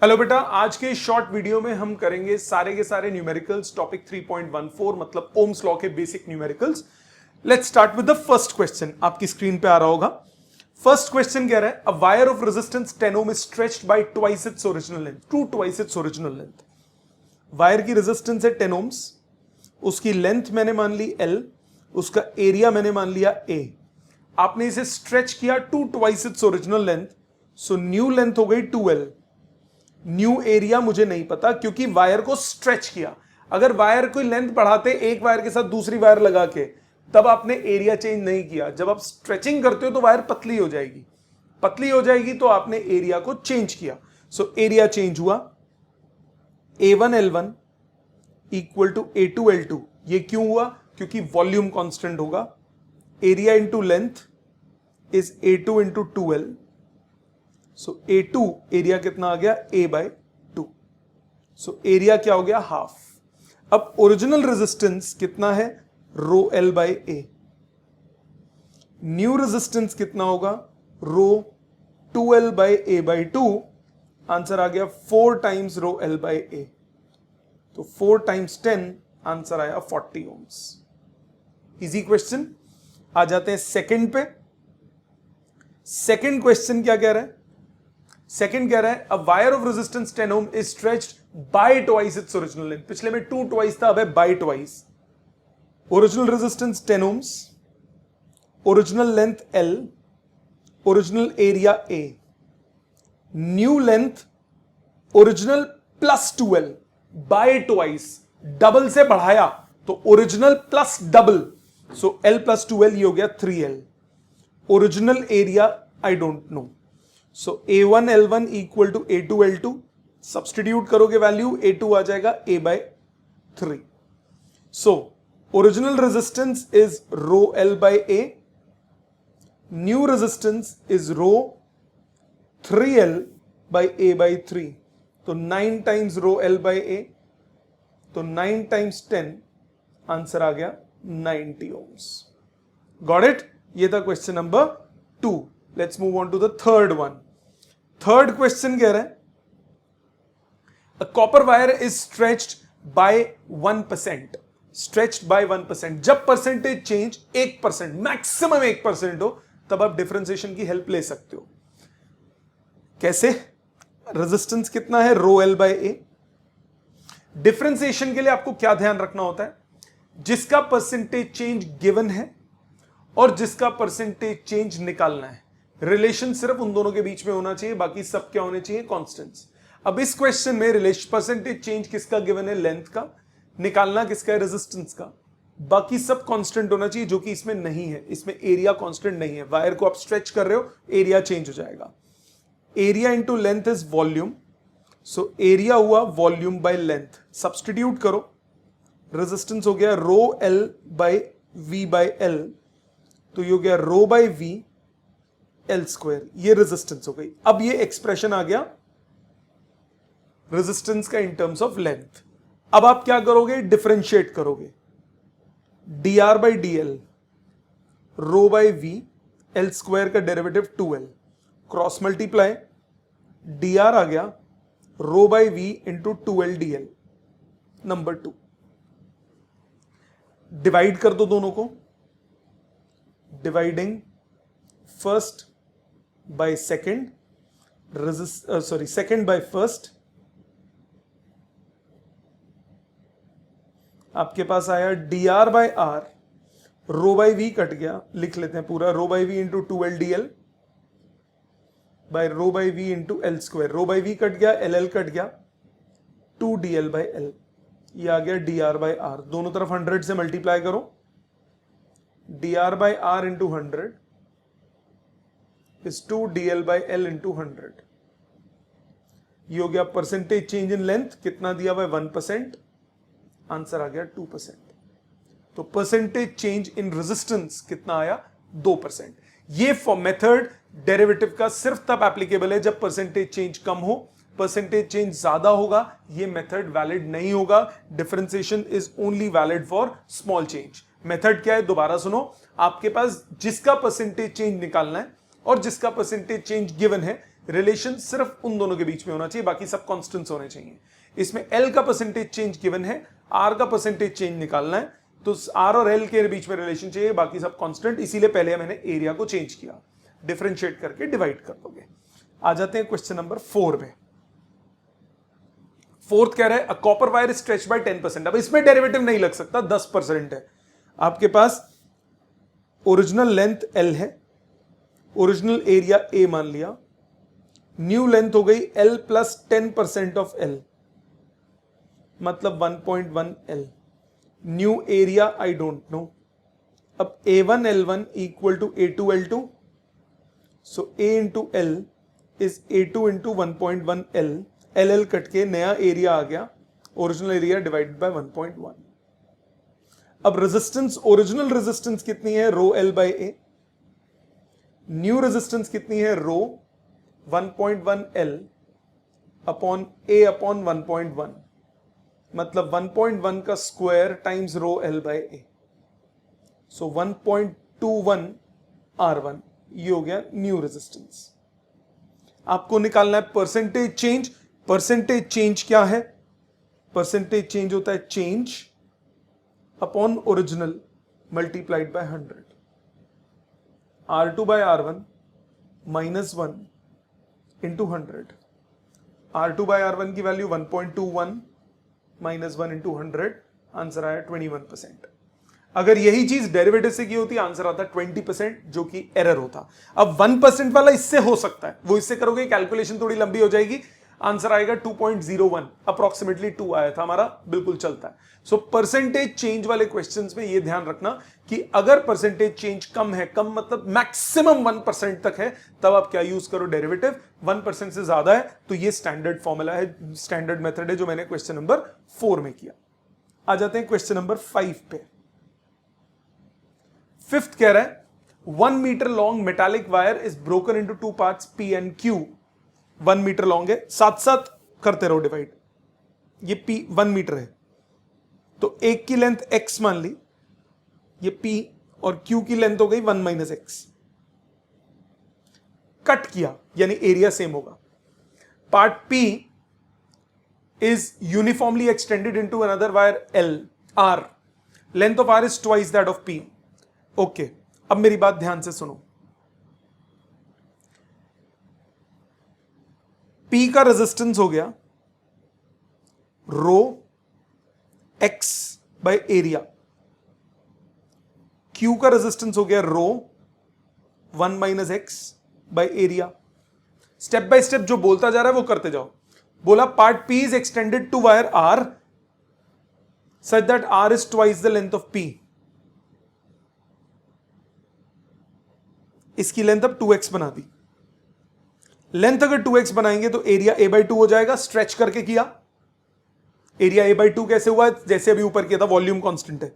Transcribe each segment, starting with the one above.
Hello बेटा, आज के शॉर्ट वीडियो में हम करेंगे सारे के सारे न्यूमेरिकल्स टॉपिक 3.14 मतलब ओम्स लॉ के basic numericals. Let's start with the first question. आपकी स्क्रीन पे आ रहा होगा। फर्स्ट क्वेश्चन कह रहा है, a wire of resistance 10 ohm is stretched by twice its original length, to twice its original length. Wire की रेजिस्टेंस है 10 ओम्स, उसकी लेंथ मैंने मान ली L, उसका एरिया मैंने मान लिया A। आपने इसे स्ट्रेच किया to twice its original length, so new length हो गई 2L। न्यू एरिया मुझे नहीं पता क्योंकि वायर को स्ट्रेच किया। अगर वायर कोई लेंथ बढ़ाते एक वायर के साथ दूसरी वायर लगा के, तब आपने एरिया चेंज नहीं किया। जब आप स्ट्रेचिंग करते हो तो वायर पतली हो जाएगी, पतली हो जाएगी तो आपने एरिया को चेंज किया। सो एरिया चेंज हुआ, A1L1 इक्वल टू A2L2। ये क्यों हुआ? क्योंकि वॉल्यूम कांस्टेंट होगा। Area into length is A2 into 2L। So A2 area कितना आ गया? A/2। सो एरिया क्या हो गया? हाफ। अब ओरिजिनल रेजिस्टेंस कितना है? रो L/A। न्यू रेजिस्टेंस कितना होगा? रो 2L/A/2। आंसर आ गया 4 टाइम्स रो L/A। तो 4 टाइम्स 10, आंसर आया 40 ओम्स। Easy question. आ जाते हैं सेकंड पे। सेकंड क्वेश्चन क्या कह रहा है? सेकंड कह रहा है, a wire of resistance 10 ohm is stretched by twice its original length. पिछले में 2 ट्वाइस था, अब है by twice. Original resistance 10 ohms, original length L, original area A। New length original plus 2L by twice, double से बढ़ाया तो original plus double, so L plus 2L ये हो गया 3L। Original area I don't know, so A1L1 equal to A2L2। Substitute करोगे value, A2 आ जाएगा A/3। So original resistance is rho L/A, new resistance is rho 3L/A/3। तो 9 times रो L/A, तो 9 times 10, answer आ गया 90 ohms. Got it? ये था question number 2। Let's move on to the third one. Third question कह रहा है, a copper wire is stretched by 1%। Stretched by 1%। जब percentage change 1%, maximum 1% हो, तब आप डिफरेंशिएशन की हेल्प ले सकते हो। कैसे? रेजिस्टेंस कितना है? रो L/A। डिफरेंशिएशन के लिए आपको क्या ध्यान रखना होता है? जिसका परसेंटेज चेंज गिवन है और जिसका परसेंटेज चेंज निकालना है। रिलेशन सिर्फ उन दोनों के बीच में होना चाहिए, बाकी सब क्या होने चाहिए? कांस्टेंट्स। अब इस क्वेश्चन में रिलेशन परसेंटेज चेंज किसका गिवन है? लेंथ का। निकालना किसका है? रेजिस्टेंस का। बाकी सब कांस्टेंट होना चाहिए, जो कि इसमें नहीं है। इसमें एरिया कांस्टेंट नहीं है। वायर को आप स्ट्रेच कर रहे हो, एरिया चेंज हो जाएगा। Area into length is volume, so area हुआ वॉल्यूम बाय लेंथ। सब्सटीट्यूट करो, रेजिस्टेंस हो गया रो L/V/L, तो ये हो गया रो बाय V L²। ये रेजिस्टेंस हो गई। अब ये एक्सप्रेशन आ गया रेजिस्टेंस का इन टर्म्स ऑफ लेंथ। अब आप क्या करोगे? डिफरेंशिएट करोगे। dr/dl row by V L² का derivative 2L, cross multiply, dr आ गया rho by V into 2L/dl। Number 2 divide कर दो दोनों को। Dividing first by second, second by first. आपके पास आया dr/r, row by V cut गया, लिख लेते हैं पूरा, rho by V into 2L/dl by rho by V into L²। Rho by V cut गया, LL कट गया, 2dl/L। ये आ गया dr/r। दोनों तरफ 100 से मल्टीप्लाई करो। dr/r into 100 is 2dl/L into 100। ये हो गया परसेंटेज चेंज इन लेंथ। कितना दिया हुआ है? 1%। आंसर आ गया 2%। तो परसेंटेज चेंज इन रेजिस्टेंस कितना आया? 2%। ये मेथड डेरिवेटिव का सिर्फ तब एप्लीकेबल है जब परसेंटेज चेंज कम हो। परसेंटेज चेंज ज्यादा होगा, ये मेथड वैलिड नहीं होगा। Differentiation is only valid for small change. Method क्या है? दोबारा सुनो। आपके पास जिसका परसेंटेज चेंज निकालना है और जिसका परसेंटेज चेंज गिवन है, रिलेशन सिर्फ उन दोनों के बीच में होना चाहिए, बाकी सब कांस्टेंट्स होने चाहिए। इसमें एल का परसेंटेज चेंज गिवन है, आर का परसेंटेज चेंज निकालना है, तो आर और एल के बीच में रिलेशन चाहिए, बाकी सब कांस्टेंट, इसीलिए पहले मैंने एरिया को चेंज किया, डिफरेंशिएट करके डिवाइड कर दोगे। आ जाते हैं क्वेश्चन नंबर 4 में। फोर्थ कह रहा है a copper wire stretch by 10%। अब इसमें डेरिवेटिव नहीं लग सकता, 10% है। आपके पास ओरिजिनल लेंथ एल है, ओरिजिनल एरिया ए मान लिया, न्यू लेंथ हो गई एल प्लस 10% ऑफ एल, मतलब 1.1 L. New area I don't know. अब A1 L1 equal to A2 L2, so A into L is A2 into 1.1 L. L L cut के नया area आ गया, ओरिजिनल एरिया डिवाइडेड बाय 1.1। अब resistance, original resistance कितनी है, rho L by A. New resistance कितनी है, रो 1.1 L upon ए upon 1.1, मतलब 1.1 का square times rho L by A, so 1.21 R1। ये हो गया न्यू रेजिस्टेंस। आपको निकालना है परसेंटेज चेंज। परसेंटेज चेंज क्या है, परसेंटेज चेंज होता है change upon original multiplied by 100। R2 by R1 minus 1 into 100। R2 by R1 की वैल्यू 1.21 माइनस 1 इंटू 100, आंसर आया 21%। अगर यही चीज डेरिवेटिव से की होती आंसर आता 20%, जो कि एरर होता। अब 1% वाला इससे हो सकता है, वो इससे करोगे कैलकुलेशन थोड़ी लंबी हो जाएगी, आंसर आएगा 2.01, अप्रोक्सीमेटली 2 आया था हमारा, बिल्कुल चलता है। सो परसेंटेज चेंज वाले क्वेश्चंस में ये ध्यान रखना कि अगर परसेंटेज चेंज कम है, कम मतलब मैक्सिमम 1% तक है, तब आप क्या यूज करो, डेरिवेटिव। 1% से ज्यादा है तो ये स्टैंडर्ड फॉर्मूला है, स्टैंडर्ड मेथड है, जो मैंने क्वेश्चन नंबर 4 में किया। आ जाते हैं क्वेश्चन नंबर 5 पे। फिफ्थ कह रहा है 1 metre long metallic wire is broken into 2 parts P and Q। 1 metre long है, साथ साथ करते रहो डिवाइड। ये P 1 मीटर है, तो एक की लेंथ x मान ली, ये P, और Q की लेंथ हो गई 1 माइनस एक्स। कट किया यानी एरिया सेम होगा। Part P is uniformly extended into another wire L, R. Length of R is twice that of P. Okay, अब मेरी बात ध्यान से सुनो। P का रेजिस्टेंस हो गया रो X बाय एरिया, Q का रेजिस्टेंस हो गया रो 1 minus x by area. Step by step जो बोलता जा रहा है वो करते जाओ। बोला part P is extended to wire R such that R is twice the length of P. इसकी लेंथ अब 2x बना दी। लेंथ अगर 2x बनाएंगे तो एरिया a by 2 हो जाएगा, स्ट्रेच करके किया। एरिया a by 2 कैसे हुआ, जैसे अभी ऊपर किया था, वॉल्यूम कांस्टेंट है।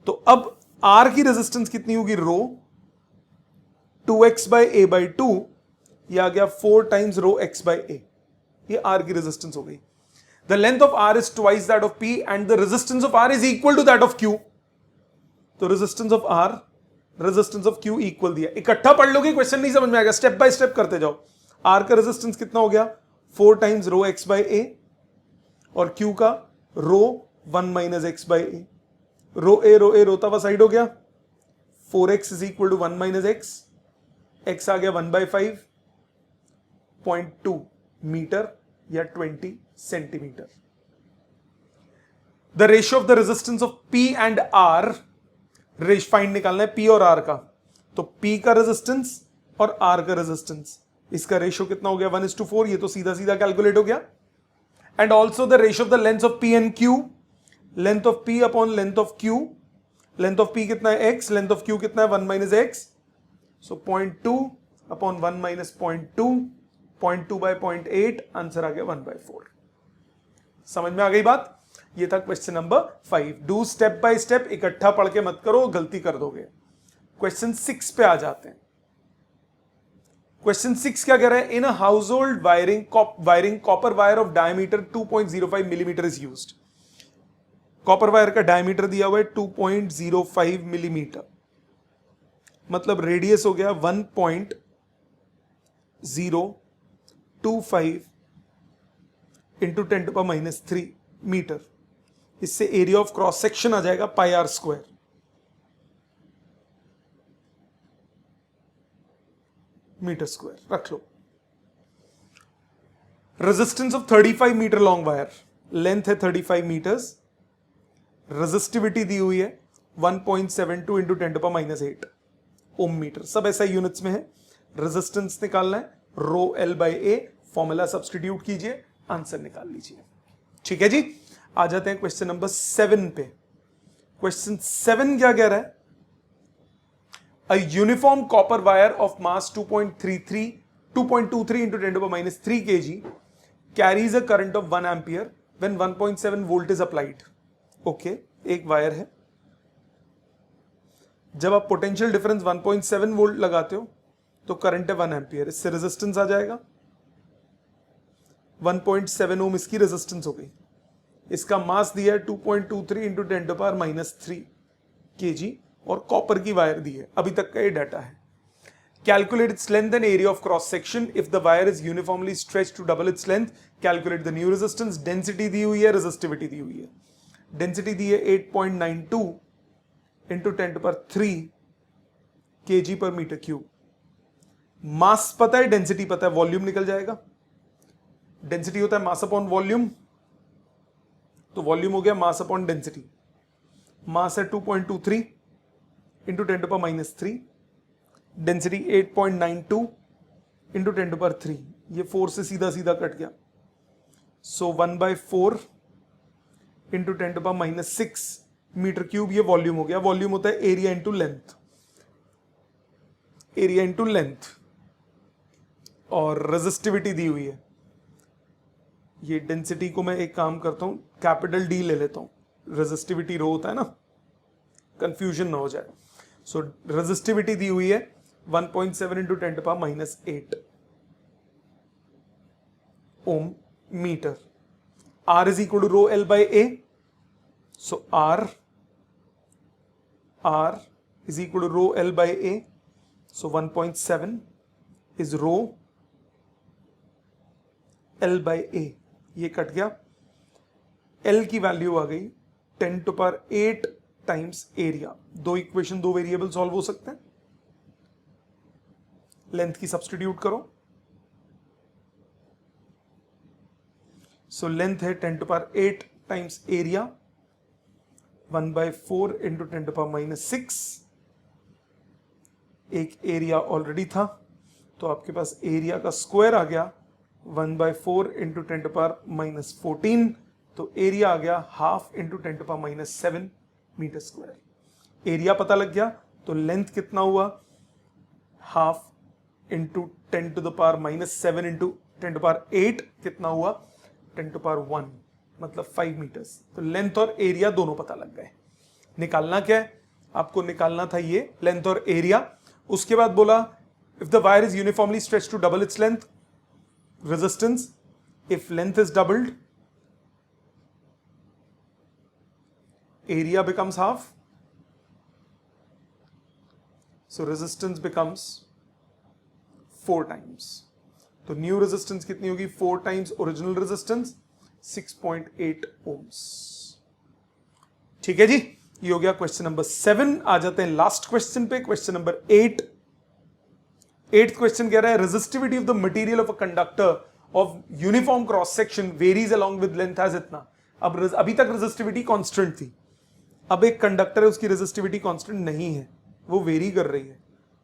तो अब R की रेजिस्टेंस कितनी होगी, रो 2x by a by 2, ये आ गया 4 times rho x by a। ये R की रेजिस्टेंस हो गई। The length of R is twice that of P and the resistance of R is equal to that of Q. तो resistance of R, resistance of Q equal दिया। इकट्ठा पढ़ लोगे question नहीं समझ में आएगा, स्टेप बाय स्टेप करते जाओ। R का रेजिस्टेंस कितना हो गया, 4 times rho x by a, और Q का रो 1 minus x by a. Rho a रोता हुआ साइड हो गया, 4x is equal to 1 minus x, x आ गया 1/5.2 मीटर या 20 centimetre. The ratio of the resistance of P and R, रेश फाइंड निकालना है P और R का। तो P का रेजिस्टेंस और R का रेजिस्टेंस, इसका रेशियो कितना हो गया, 1:4। ये तो सीधा सीधा कैलकुलेट हो गया। And also the ratio of the length of P and Q, length of P upon length of Q। Length of P कितना है x, लेंथ ऑफ Q कितना है 1 माइनस एक्स, सो 0.2 अपॉन 1 माइनस 0.2, 0.2 बाय 0.8, आंसर आ गया 1/4। समझ में आ गई बात। ये था question number 5। Do step by step, इकट्ठा पढ़ के मत करो, गलती कर दोगे। क्वेश्चन 6 पे आ जाते हैं। क्वेश्चन 6 क्या कह रहा है, in a household wiring copper wire of diameter 2.05 millimetre is used. Copper wire का डायमीटर दिया हुआ है 2.05 मिलीमीटर, मतलब रेडियस हो गया 1.0 0.25 इंटू 10⁻³ मीटर। इससे एरिया ऑफ क्रॉस सेक्शन आ जाएगा pi r square. Metre square रख लो। Resistance of 35 metre long wire, length है 35 मीटर्स, रेजिस्टिविटी दी हुई है 1.72 इंटू 10⁻8 ओम मीटर। सब ऐसा यूनिट्स में है। रेजिस्टेंस निकालना है, रो L by A, formula substitute कीजिए, आंसर निकाल लीजिए। ठीक है जी, आ जाते हैं क्वेश्चन नंबर 7 पे। क्वेश्चन 7 क्या कह रहा है? A uniform copper wire of mass 2.23 इंटू 10⁻³ kg carries a current of 1 ampere when 1.7 volt is applied. Okay, एक वायर है, जब आप पोटेंशियल डिफरेंस 1.7 वोल्ट लगाते हो तो करंट है 1 एम्पियर। इससे रेजिस्टेंस आ जाएगा 1.7 ओम, इसकी रेजिस्टेंस हो गई। इसका मास दिया है 2.23 इंटू 10⁻³ kg और कॉपर की वायर दी है। अभी तक का ये डाटा है। Calculate its length and area of cross section if the wire is uniformly stretched to double its length. Calculate the new resistance. Density दी हुई है, रेजिस्टिविटी दी हुई है। डेंसिटी दी है 8.92 इंटू 10⁻³ kg पर मीटर क्यूब। मास पता है, डेंसिटी पता है, वॉल्यूम निकल जाएगा। डेंसिटी होता है मास अपॉन वॉल्यूम, तो वॉल्यूम हो गया मास अपॉन डेंसिटी। मास है 2.23 इंटू 10⁻³ डेंसिटी 8.92 इंटू 10⁻³। ये 4 से सीधा सीधा कट गया, सो 1/4 इंटू 10⁻6 मीटर क्यूब। ये वॉल्यूम हो गया। वॉल्यूम होता है area into length, area into length. और रेजिस्टिविटी दी हुई है। ये डेंसिटी को मैं एक काम करता हूं, कैपिटल डी ले लेता हूं, रेजिस्टिविटी रो होता है ना, कंफ्यूजन ना हो जाए। सो रेजिस्टिविटी दी हुई है 1.7 into 10⁻8 ohm metre. R is equal to rho L by A. So R is equal to rho L by A. So 1.7 is rho L by A. ये कट गया, एल की वैल्यू आ गई 10⁸ टाइम्स एरिया। दो equation, दो variable solve हो सकते हैं। लेंथ की सब्सटीट्यूट करो। सो लेंथ है 10⁸ टाइम्स एरिया 1/4 इंटू 10⁻6। एक एरिया ऑलरेडी था, तो आपके पास एरिया का स्क्वायर आ गया 1/4 इंटू 10⁻14। तो एरिया आ गया half into 10⁻7 metre square. Area पता लग गया, तो लेंथ कितना हुआ? हाफ इंटू 10⁻7 इंटू 10⁸ कितना हुआ? 10⁻1, मतलब 5 मीटर्स। तो लेंथ और एरिया दोनों पता लग गए। निकालना क्या है? आपको निकालना था ये लेंथ और एरिया। उसके बाद बोला if the wire is uniformly stretched to double its length, resistance, if length is doubled, area becomes half, so resistance becomes 4 times. तो न्यू रेजिस्टेंस कितनी होगी? 4 टाइम्स ओरिजिनल रेजिस्टेंस, 6.8 ohms। ठीक है जी, ये हो गया क्वेश्चन नंबर 7। आ जाते हैं लास्ट क्वेश्चन पे, क्वेश्चन नंबर 8। 8th क्वेश्चन कह रहा है resistivity of the material of a conductor of uniform cross section varies along with length as इतना। अब अभी तक रेजिस्टिविटी कांस्टेंट थी, अब एक कंडक्टर है, उसकी रेजिस्टिविटी कांस्टेंट नहीं है, वो वेरी कर रही है।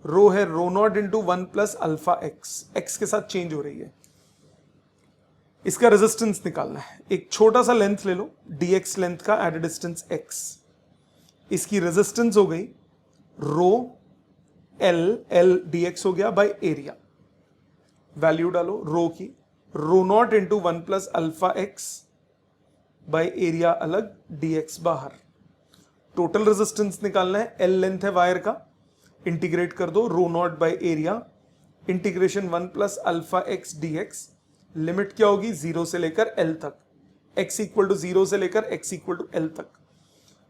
रो है rho not into 1 plus alpha x, x के साथ चेंज हो रही है। इसका रेजिस्टेंस निकालना है। एक छोटा सा लेंथ ले लो, dx लेंथ का एट अ डिस्टेंस x। इसकी रेजिस्टेंस हो गई रो एल dx हो गया बाय एरिया। वैल्यू डालो रो की, rho not into 1 plus alpha x by area अलग, dx बाहर। टोटल रेजिस्टेंस निकालना है, एल लेंथ है वायर का, इंटीग्रेट कर दो rho not by area, integration 1 plus alpha x dx। Limit क्या होगी? 0 से लेकर l तक, x इक्वल टू 0 से लेकर x इक्वल टू l तक।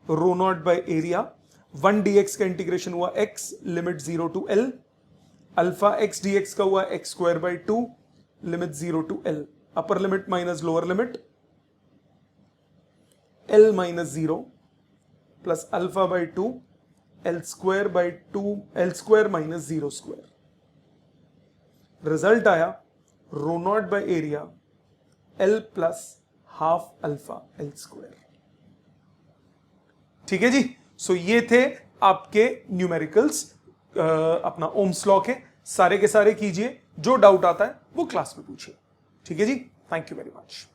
Rho not by area 1 dx का इंटीग्रेशन हुआ x, limit 0 to l। Alpha x dx का हुआ x² by 2, limit 0 to L, upper limit minus lower limit L minus 0 plus alpha by 2 L square by 2 L square minus 0 square. Result आया rho not by area L plus half alpha L square. ठीक है जी। सो ये थे आपके numericals, अपना ohms law के सारे के सारे कीजिए, जो डाउट आता है वो क्लास में पूछिए। ठीक है जी, थैंक यू वेरी मच।